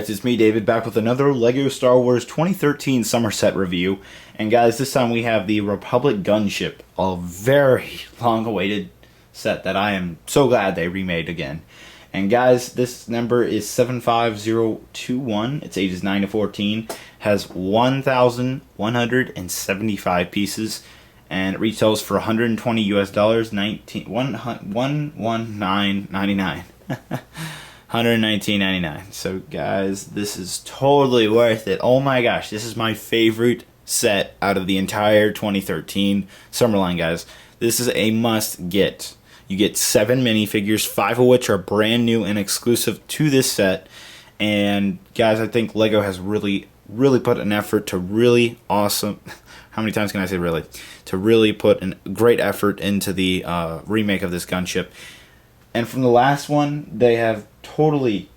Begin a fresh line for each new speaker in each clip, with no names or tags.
guys, it's me David back with another LEGO Star Wars 2013 summer set review. And guys, this time we have the Republic Gunship, a very long awaited set that I am so glad they remade again. And guys, this number is 75021, it's ages 9 to 14, has 1,175 pieces, and it retails for 120 US dollars, 119.99. 119.99. So guys, this is totally worth it. Oh my gosh, this is my favorite set out of the entire 2013 summer line, guys. This is a must get. You get 7 minifigures, 5 of which are brand new and exclusive to this set. And guys, I think LEGO has really put an effort to really awesome. How many times can I say really? To really put a great effort into the remake of this gunship. And from the last one, they have totally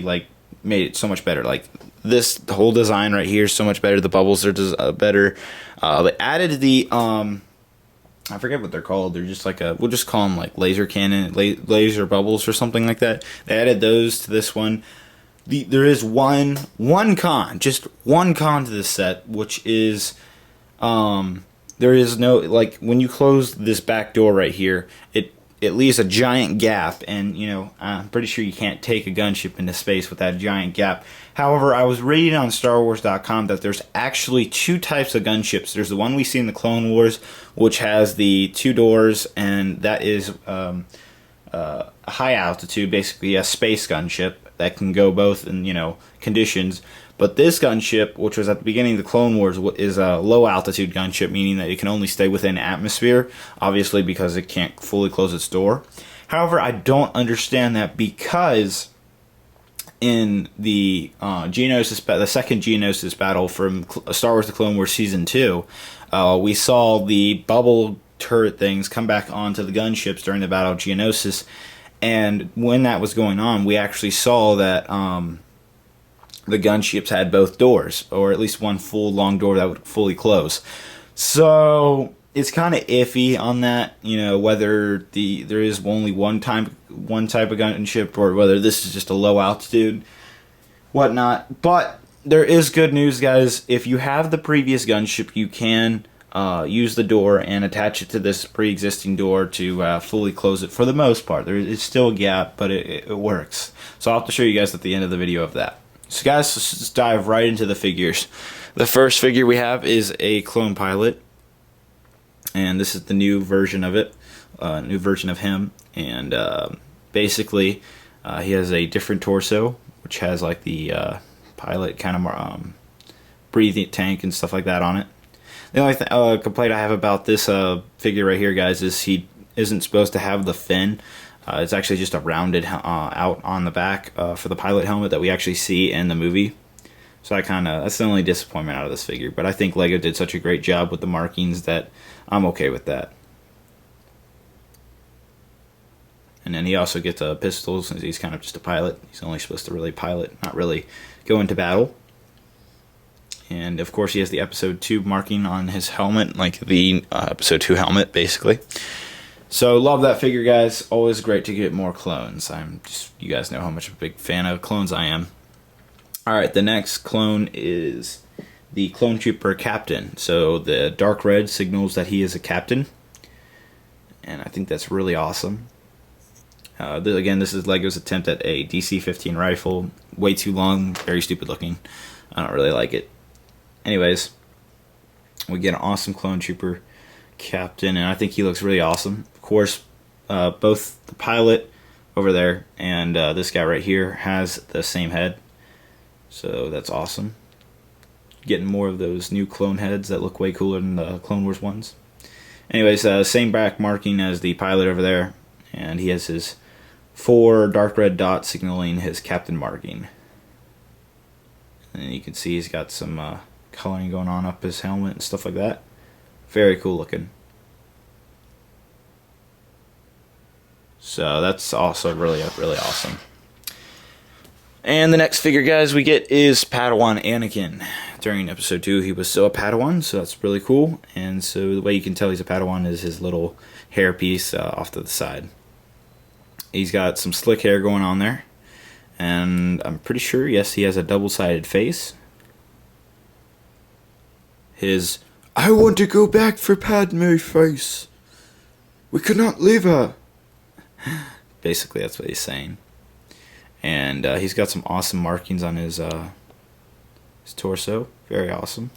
like made it so much better. Like this whole design right here is so much better. The bubbles are better. They added the I forget what they're called. They're just like we'll just call them like laser cannon, laser bubbles or something like that. They added those to this one. There is one con, just one con to this set, which is there is no, like, when you close this back door right here, it leaves a giant gap, and you know, I'm pretty sure you can't take a gunship into space with that giant gap. However, I was reading on StarWars.com that there's actually 2 types of gunships. There's the one we see in the Clone Wars, which has the 2 doors, and that is a high altitude, basically a space gunship that can go both in, you know, conditions. But this gunship, which was at the beginning of the Clone Wars, is a low-altitude gunship, meaning that it can only stay within atmosphere, obviously because it can't fully close its door. However, I don't understand that, because in the the second Geonosis battle from Star Wars: The Clone Wars Season 2, we saw the bubble turret things come back onto the gunships during the Battle of Geonosis, and when that was going on, we actually saw that the gunships had both doors, or at least one full long door that would fully close. So it's kind of iffy on that, you know, whether there is only one type of gunship, or whether this is just a low altitude, whatnot. But there is good news, guys. If you have the previous gunship, you can use the door and attach it to this pre-existing door to fully close it for the most part. There is still a gap, but it works. So I'll have to show you guys at the end of the video of that. So guys, let's just dive right into the figures. The first figure we have is a clone pilot, and this is the new version of it, new version of him. And basically, he has a different torso, which has like the pilot kind of breathing tank and stuff like that on it. The only complaint I have about this figure right here, guys, is he isn't supposed to have the fin. It's actually just a rounded out on the back for the pilot helmet that we actually see in the movie. So that's the only disappointment out of this figure. But I think LEGO did such a great job with the markings that I'm okay with that. And then he also gets a pistol, since he's kind of just a pilot. He's only supposed to really pilot, not really go into battle. And of course he has the Episode 2 marking on his helmet, like the Episode 2 helmet, basically. So love that figure, guys. Always great to get more clones. You guys know how much of a big fan of clones I am. Alright, the next clone is the Clone Trooper Captain. So the dark red signals that he is a captain, and I think that's really awesome. Again, this is LEGO's attempt at a DC-15 rifle. Way too long, very stupid looking. I don't really like it. Anyways, we get an awesome Clone Trooper Captain, and I think he looks really awesome. Of course, both the pilot over there and this guy right here has the same head, so that's awesome. Getting more of those new clone heads that look way cooler than the Clone Wars ones. Anyways, same back marking as the pilot over there, and he has his 4 dark red dots signaling his captain marking. And you can see he's got some coloring going on up his helmet and stuff like that. Very cool looking. So that's also really awesome. And the next figure, guys, we get is Padawan Anakin. During Episode 2, he was still a Padawan, so that's really cool. And so the way you can tell he's a Padawan is his little hair piece off to the side. He's got some slick hair going on there. And I'm pretty sure, yes, he has a double-sided face. His "I want to go back for Padme" face. We could not leave her. Basically, that's what he's saying. And he's got some awesome markings on his torso. Very awesome.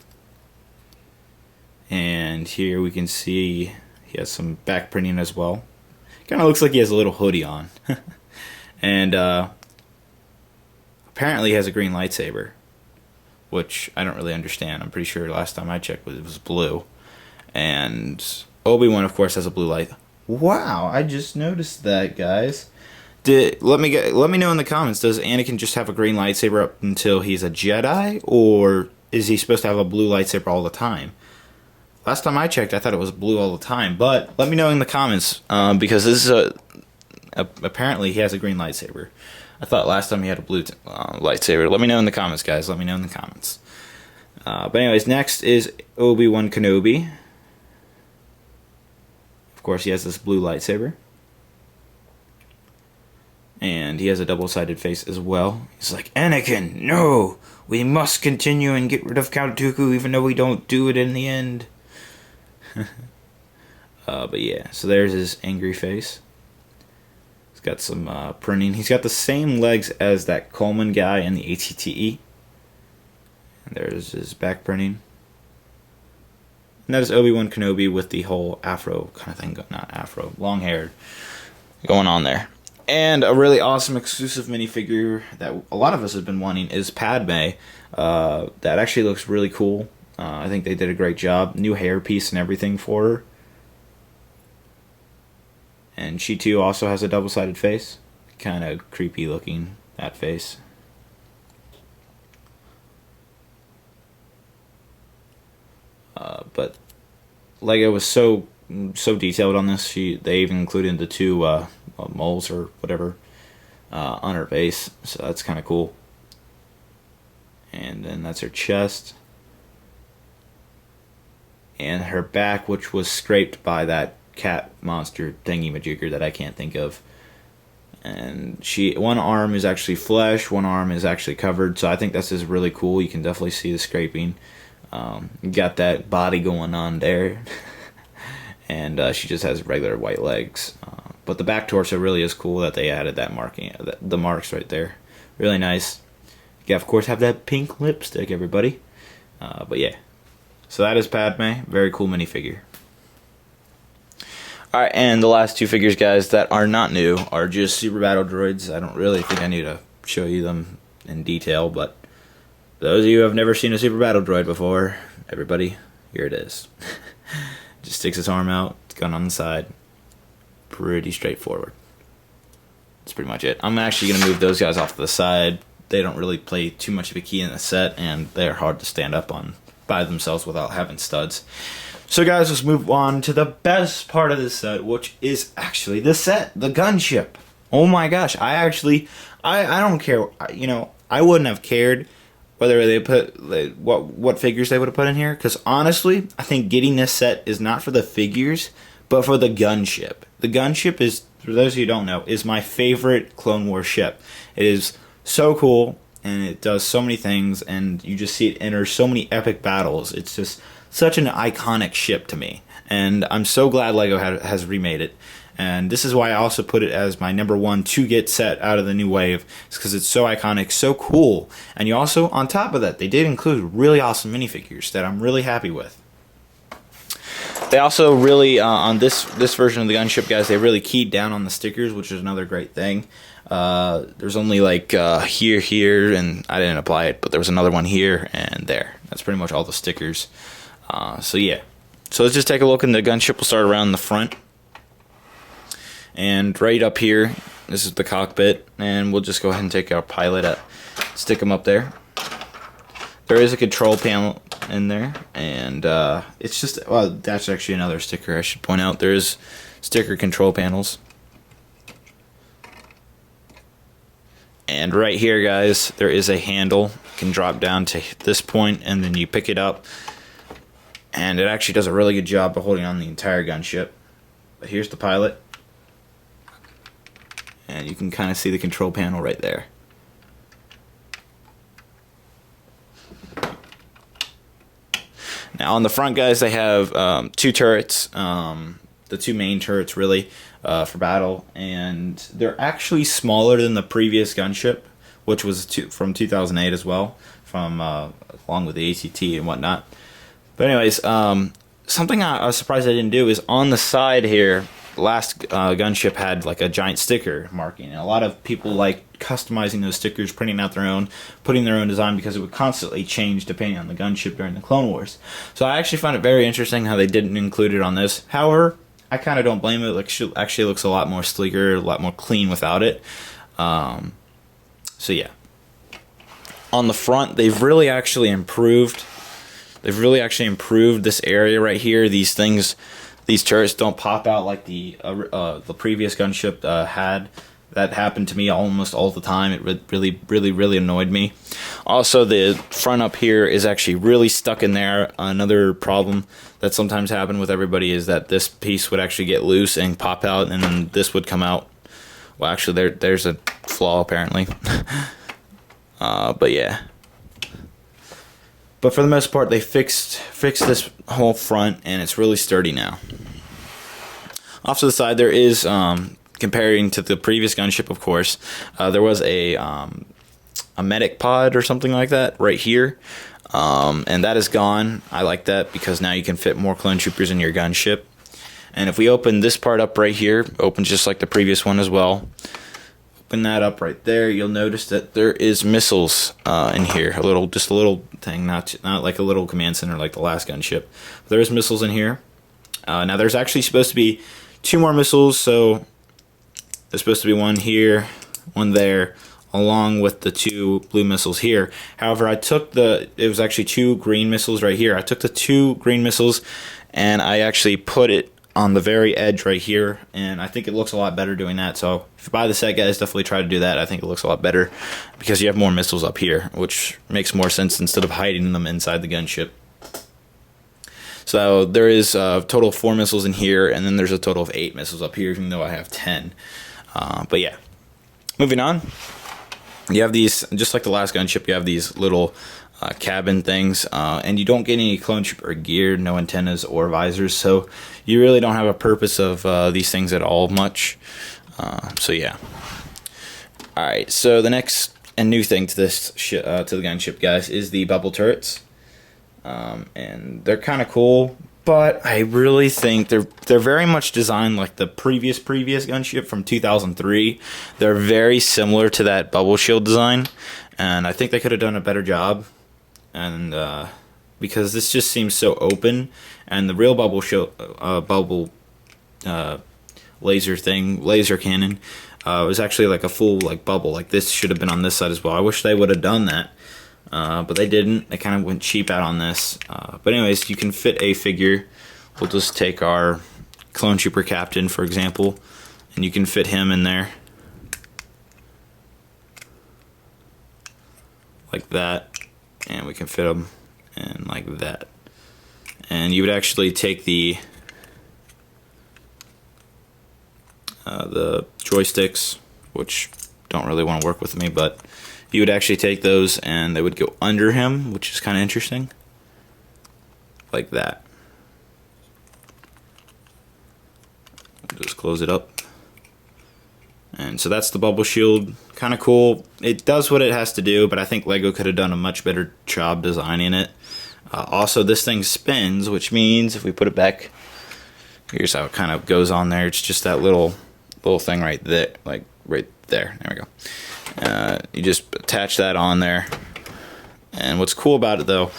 And here we can see he has some back printing as well. Kind of looks like he has a little hoodie on. And apparently he has a green lightsaber, which I don't really understand. I'm pretty sure last time I checked it was blue. And Obi-Wan, of course, has a blue light. Wow, I just noticed that, guys. Let me know in the comments, does Anakin just have a green lightsaber up until he's a Jedi, or is he supposed to have a blue lightsaber all the time? Last time I checked, I thought it was blue all the time, but let me know in the comments, because this is apparently he has a green lightsaber. I thought last time he had a blue lightsaber. Let me know in the comments, guys. Let me know in the comments. But anyways, next is Obi-Wan Kenobi. Of course, he has this blue lightsaber. And he has a double-sided face as well. He's like, Anakin, no! We must continue and get rid of Count Dooku, even though we don't do it in the end. But yeah, so there's his angry face. He's got some printing. He's got the same legs as that Coleman guy in the ATTE. And there's his back printing. And that is Obi-Wan Kenobi with the whole afro kind of thing. Not afro, long hair going on there. And a really awesome exclusive minifigure that a lot of us have been wanting is Padme. That actually looks really cool. I think they did a great job. New hairpiece and everything for her. And she too also has a double-sided face. Kind of creepy looking, that face. But Lego was so detailed on this. They even included the two moles or whatever on her face, so that's kind of cool. And then that's her chest and her back, which was scraped by that cat monster thingy-majigger that I can't think of. And one arm is actually flesh, one arm is actually covered, so I think this is really cool. You can definitely see the scraping. You got that body going on there. And she just has regular white legs. But the back torso really is cool that they added that marking, the marks right there. Really nice. You of course have that pink lipstick, everybody. But yeah. So that is Padme. Very cool minifigure. Alright, and the last two figures, guys, that are not new are just Super Battle Droids. I don't really think I need to show you them in detail, but those of you who have never seen a Super Battle Droid before, everybody, here it is. Just sticks its arm out, its gun on the side. Pretty straightforward. That's pretty much it. I'm actually going to move those guys off to the side. They don't really play too much of a key in the set, and they're hard to stand up on by themselves without having studs. So guys, let's move on to the best part of this set, which is actually the set, the gunship. Oh my gosh, I don't care. You know, I wouldn't have cared whether they put what figures they would have put in here, because honestly, I think getting this set is not for the figures, but for the gunship. The gunship is, for those of you who don't know, is my favorite Clone Wars ship. It is so cool, and it does so many things, and you just see it enter so many epic battles. It's just such an iconic ship to me, and I'm so glad LEGO has remade it. And this is why I also put it as my #1 to get set out of the new wave. It's because it's so iconic, so cool. And you also, on top of that, they did include really awesome minifigures that I'm really happy with. They also really, on this version of the gunship, guys, they really keyed down on the stickers, which is another great thing. There's only like here, and I didn't apply it, but there was another one here and there. That's pretty much all the stickers. So yeah. So let's just take a look in the gunship. We'll start around the front. And right up here, this is the cockpit, and we'll just go ahead and take our pilot, stick him up there. There is a control panel in there, and it's just, well, that's actually another sticker I should point out. There's sticker control panels. And right here, guys, there is a handle. You can drop down to this point, and then you pick it up. And it actually does a really good job of holding on the entire gunship. But here's the pilot. And you can kind of see the control panel right there. Now on the front, guys, they have two turrets, the two main turrets really for battle, and they're actually smaller than the previous gunship, which was from 2008 as well, from along with the ACT and whatnot. But anyways, something I was surprised I didn't do is on the side here. Last gunship had like a giant sticker marking, and a lot of people like customizing those stickers, printing out their own, putting their own design, because it would constantly change depending on the gunship during the Clone Wars. So I actually found it very interesting how they didn't include it on this. However, I kind of don't blame it. Like, it actually looks a lot more sleeker, a lot more clean without it. So yeah, on the front, they've really actually improved. They've really actually improved this area right here. These things. These turrets don't pop out like the previous gunship had. That happened to me almost all the time. It really annoyed me. Also, the front up here is actually really stuck in there. Another problem that sometimes happens with everybody is that this piece would actually get loose and pop out, and then this would come out. Well, actually, there's a flaw apparently. But yeah. But for the most part, they fixed this whole front, and it's really sturdy now. Off to the side, there is, comparing to the previous gunship, of course, there was a medic pod or something like that right here, and that is gone. I like that because now you can fit more clone troopers in your gunship. And if we open this part up right here, opens just like the previous one as well. Open that up right there, you'll notice that there is missiles in here. Just a little thing, not like a little command center like the last gunship. There is missiles in here. Now there's actually supposed to be 2 more missiles, so there's supposed to be one here, one there, along with the 2 blue missiles here. However, it was actually 2 green missiles right here. I took the 2 green missiles and I actually put it on the very edge right here, and I think it looks a lot better doing that. So if you buy the set, guys, definitely try to do that. I think it looks a lot better because you have more missiles up here, which makes more sense instead of hiding them inside the gunship. So there is a total of 4 missiles in here, and then there's a total of 8 missiles up here, even though I have 10. But yeah, moving on. You have these, just like the last gunship, you have these little cabin things, and you don't get any clone trooper gear, no antennas or visors, so you really don't have a purpose of these things at all much. So yeah. Alright, so the next and new thing to this to the gunship, guys, is the bubble turrets. And they're kind of cool, but I really think they're very much designed like the previous gunship from 2003. They're very similar to that bubble shield design, and I think they could have done a better job. And because this just seems so open, and the real laser cannon was actually like a full like bubble. Like this should have been on this side as well. I wish they would have done that. But they didn't. They kind of went cheap out on this. But anyways, you can fit a figure. We'll just take our clone trooper captain, for example, and you can fit him in there like that, and we can fit him in like that. And you would actually take the joysticks, which don't really want to work with me, but you would actually take those and they would go under him, which is kind of interesting. Like that. Just close it up. And so that's the bubble shield. Kind of cool. It does what it has to do, but I think LEGO could have done a much better job designing it. Also, this thing spins, which means if we put it back, here's how it kind of goes on there. It's just that little thing right there, like right there. There we go. You just attach that on there, and what's cool about it though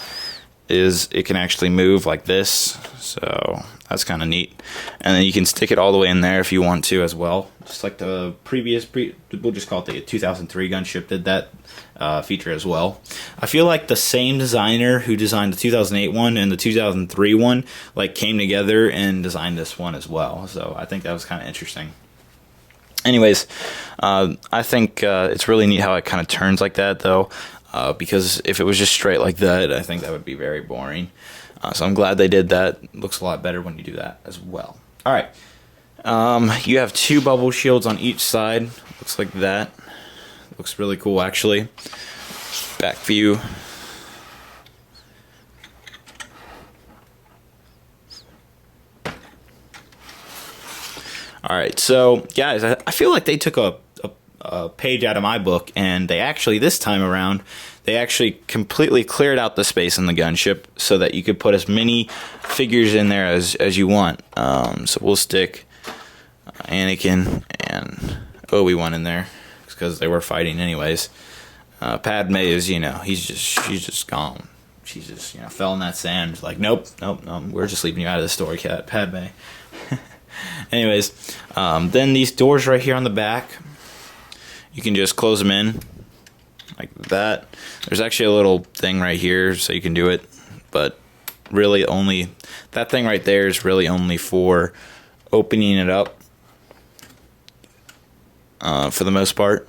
is it can actually move like this, so that's kind of neat. And then you can stick it all the way in there if you want to as well, just like the we'll just call it the 2003 gunship did that feature as well. I feel like the same designer who designed the 2008 one and the 2003 one like came together and designed this one as well, so I think that was kind of interesting. Anyways, I think it's really neat how it kind of turns like that, though, because if it was just straight like that, I think that would be very boring. So I'm glad they did that. It looks a lot better when you do that as well. All right, you have 2 bubble shields on each side. Looks like that. Looks really cool, actually. Back view. Alright, so guys, I feel like they took a page out of my book, and they actually, this time around, they actually completely cleared out the space in the gunship so that you could put as many figures in there as you want. So we'll stick Anakin and Obi-Wan in there because they were fighting anyways. Padme is, you know, she's just gone. She just, you know, fell in that sand. Like, nope, we're just leaving you out of the story, Padme. Anyways, then these doors right here on the back, you can just close them in like that. There's actually a little thing right here so you can do it, but really only that thing right there is really only for opening it up for the most part.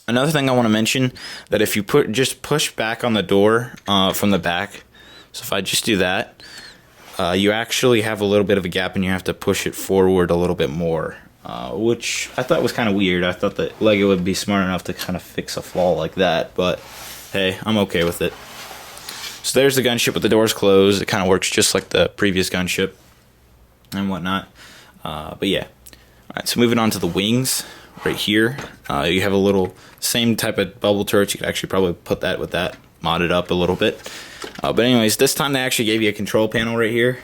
Another thing I want to mention, that if you just push back on the door from the back, so if I just do that, you actually have a little bit of a gap and you have to push it forward a little bit more, which I thought was kind of weird. I thought that LEGO would be smart enough to kind of fix a flaw like that, but hey, I'm okay with it. So there's the gunship with the doors closed. It kind of works just like the previous gunship and whatnot, but yeah. Alright, so moving on to the wings right here, you have a little same type of bubble turret. You could actually probably put that with that modded up a little bit, but anyways, this time they actually gave you a control panel right here.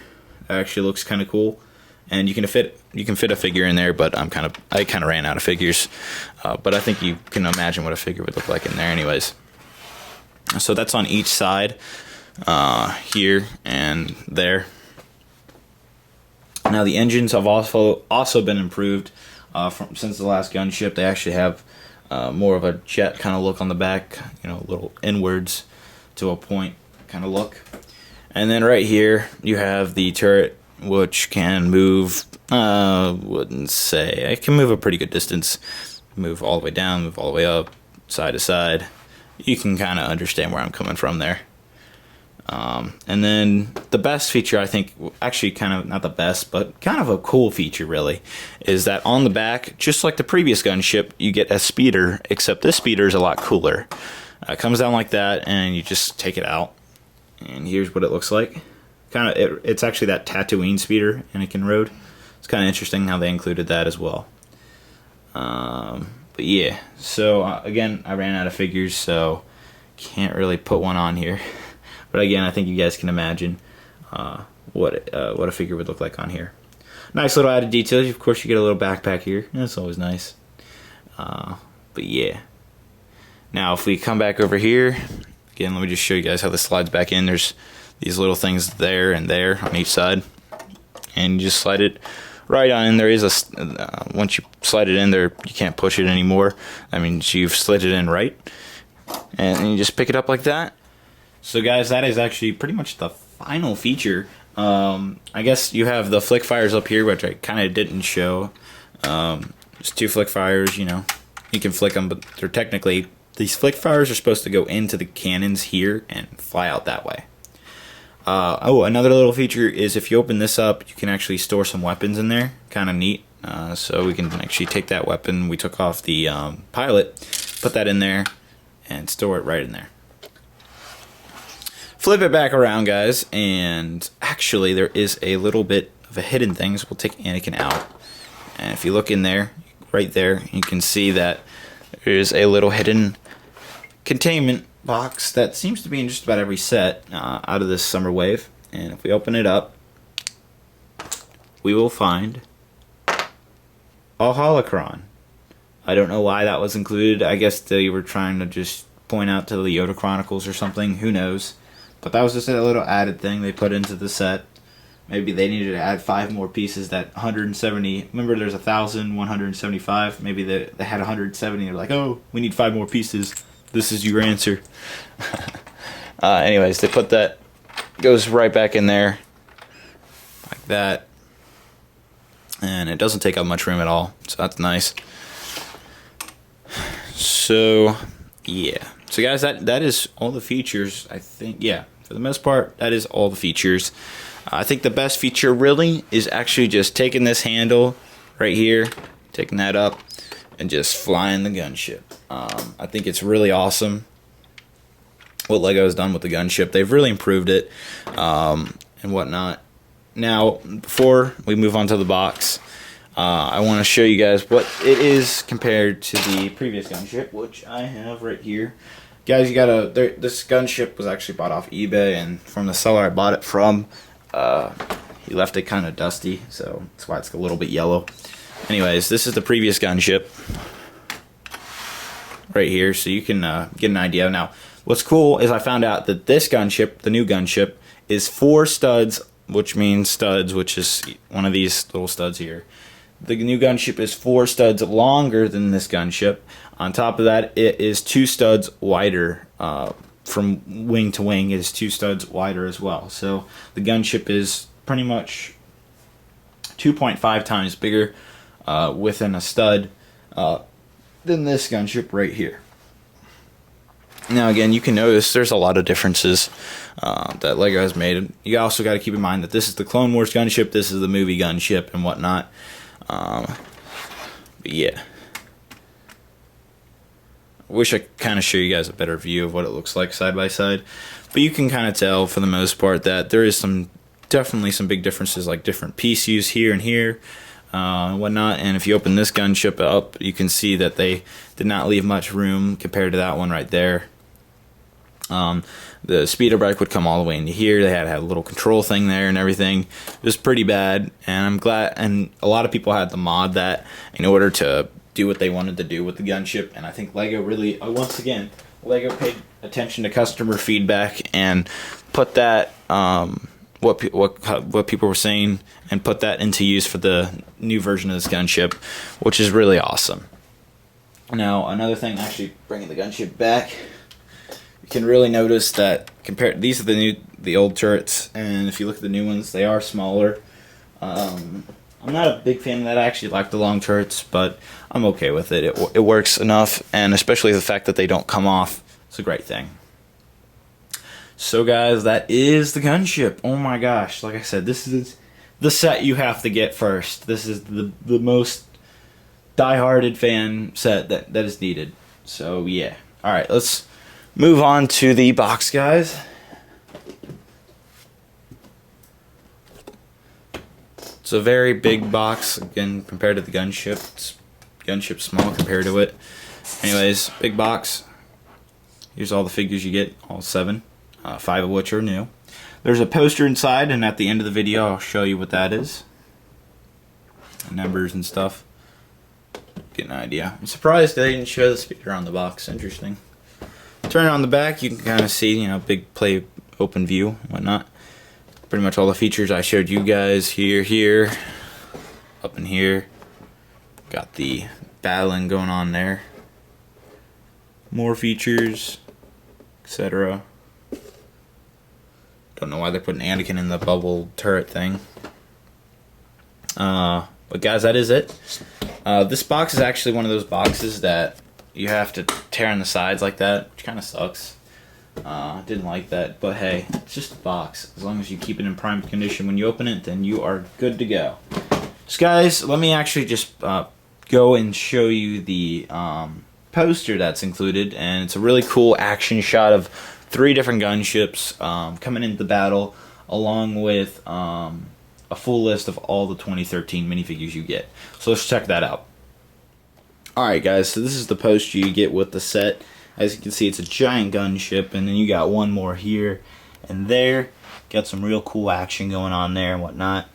It actually looks kind of cool, and you can fit a figure in there, but I kind of ran out of figures, but I think you can imagine what a figure would look like in there anyways. So that's on each side, here and there. Now the engines have also been improved since the last gunship. They actually have more of a jet kind of look on the back, you know, a little inwards to a point kind of look. And then right here you have the turret, which can move, wouldn't say, it can move a pretty good distance. Move all the way down, move all the way up, side to side. You can kind of understand where I'm coming from there. And then the best feature, I think, actually kind of not the best, but kind of a cool feature really, is that on the back, just like the previous gunship, you get a speeder, except this speeder is a lot cooler. It comes down like that, and you just take it out, and here's what it looks like. It's actually that Tatooine speeder, Anakin Road. It's kind of interesting how they included that as well. But yeah, so again, I ran out of figures, so can't really put one on here. But again, I think you guys can imagine what a figure would look like on here. Nice little added details. Of course, you get a little backpack here. That's always nice. But yeah. Now, if we come back over here, again, let me just show you guys how this slides back in. There's these little things there and there on each side, and you just slide it right on in. There is a once you slide it in there, you can't push it anymore. That means you've slid it in right, and you just pick it up like that. So guys, that is actually pretty much the final feature. I guess you have the flick fires up here, which I kind of didn't show. Just two flick fires, you know. You can flick them, but they're technically, these flick fires are supposed to go into the cannons here and fly out that way. Oh, another little feature is if you open this up, you can actually store some weapons in there. Kind of neat. So we can actually take that weapon we took off the pilot, put that in there, and store it right in there. Flip it back around, guys, and actually there is a little bit of a hidden thing, so we'll take Anakin out. And if you look in there, right there, you can see that there is a little hidden containment box that seems to be in just about every set out of this Summer Wave. And if we open it up, we will find a holocron. I don't know why that was included. I guess they were trying to just point out to the Yoda Chronicles or something. Who knows? But that was just a little added thing they put into the set. Maybe they needed to add 5 more pieces. That 170. Remember, there's 1,175. Maybe they had 170. They're like, oh, we need 5 more pieces. This is your answer. Anyways, they put that. Goes right back in there, like that, and it doesn't take up much room at all. So that's nice. So yeah. So guys, that is all the features. I think, yeah, for the most part, that is all the features. I think the best feature really is actually just taking this handle right here, taking that up, and just flying the gunship. I think it's really awesome what LEGO has done with the gunship. They've really improved it and whatnot. Now, before we move on to the box, I want to show you guys what it is compared to the previous gunship, which I have right here. Guys, you gotta. This gunship was actually bought off eBay, and from the seller I bought it from, he left it kind of dusty, so that's why it's a little bit yellow. Anyways, this is the previous gunship right here, so you can get an idea. Now, what's cool is I found out that this gunship, the new gunship, is 4 studs, which means studs, which is one of these little studs here. The new gunship is 4 studs longer than this gunship. On top of that, it is 2 studs wider. From wing to wing, it is 2 studs wider as well. So the gunship is pretty much 2.5 times bigger within a stud than this gunship right here. Now again, you can notice there's a lot of differences that LEGO has made. You also got to keep in mind that this is the Clone Wars gunship, this is the movie gunship and whatnot. But yeah, I wish I could kind of show you guys a better view of what it looks like side by side, but you can kind of tell for the most part that there is definitely some big differences, like different piece use here and here and whatnot. And if you open this gunship up, you can see that they did not leave much room compared to that one right there. The speeder bike would come all the way into here. They had a little control thing there and everything. It was pretty bad, and I'm glad. And a lot of people had to mod that in order to do what they wanted to do with the gunship. And I think LEGO really, once again, LEGO paid attention to customer feedback and put that what people were saying and put that into use for the new version of this gunship, which is really awesome. Now, another thing, actually bringing the gunship back, you can really notice that these are the old turrets, and if you look at the new ones, they are smaller. I'm not a big fan of that. I actually like the long turrets, but I'm okay with it. It works enough, and especially the fact that they don't come off, it's a great thing. So guys, that is the gunship. Oh my gosh, like I said, this is the set you have to get first. This is the most die-hearted fan set that is needed. So yeah. Alright, let's move on to the box, guys. It's a very big box, again, compared to the gunship. Gunship's small compared to it. Anyways, big box. Here's all the figures you get, all 7. 5 of which are new. There's a poster inside, and at the end of the video I'll show you what that is. Numbers and stuff. Get an idea. I'm surprised they didn't show the speeder on the box. Interesting. Turn it on the back, you can kind of see, you know, big play open view and whatnot. Pretty much all the features I showed you guys here, up in here. Got the battling going on there. More features, etc. Don't know why they're putting Anakin in the bubble turret thing. But guys, that is it. This box is actually one of those boxes that you have to tear on the sides like that, which kind of sucks. Didn't like that, but hey, it's just a box. As long as you keep it in prime condition when you open it, then you are good to go. So guys, let me actually just go and show you the poster that's included, and it's a really cool action shot of 3 different gunships coming into battle, along with a full list of all the 2013 minifigures you get. So let's check that out. Alright guys, so this is the poster you get with the set. As you can see, it's a giant gunship, and then you got one more here and there. Got some real cool action going on there and whatnot.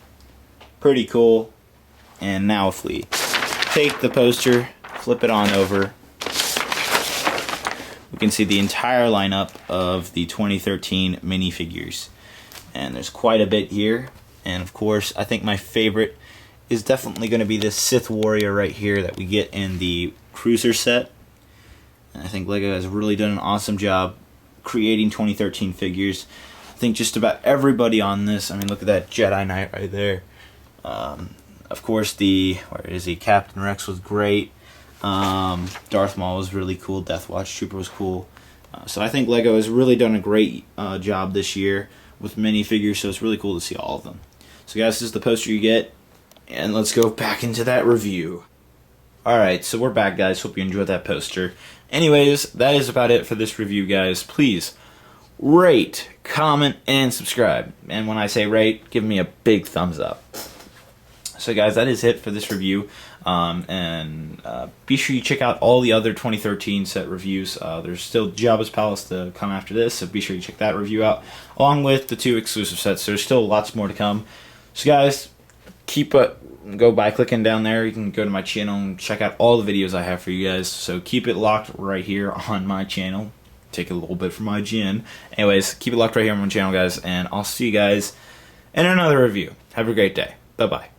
Pretty cool. And now if we take the poster, flip it on over, we can see the entire lineup of the 2013 minifigures. And there's quite a bit here. And of course, I think my favorite is definitely going to be this Sith Warrior right here that we get in the Cruiser set. And I think LEGO has really done an awesome job creating 2013 figures. I think just about everybody on this, I mean, look at that Jedi Knight right there. Of course, where is he? Captain Rex was great. Darth Maul was really cool. Death Watch Trooper was cool. So I think LEGO has really done a great job this year with minifigures, so it's really cool to see all of them. So guys, this is the poster you get, and let's go back into that review. Alright, so we're back, guys. Hope you enjoyed that poster. Anyways, that is about it for this review, guys. Please rate, comment, and subscribe. And when I say rate, give me a big thumbs up. So guys, that is it for this review, and be sure you check out all the other 2013 set reviews. There's still Jabba's Palace to come after this, so be sure you check that review out, along with the 2 exclusive sets. There's still lots more to come. So guys, go by clicking down there. You can go to my channel and check out all the videos I have for you guys. So keep it locked right here on my channel. Take a little bit from IGN. Anyways, keep it locked right here on my channel, guys, and I'll see you guys in another review. Have a great day. Bye-bye.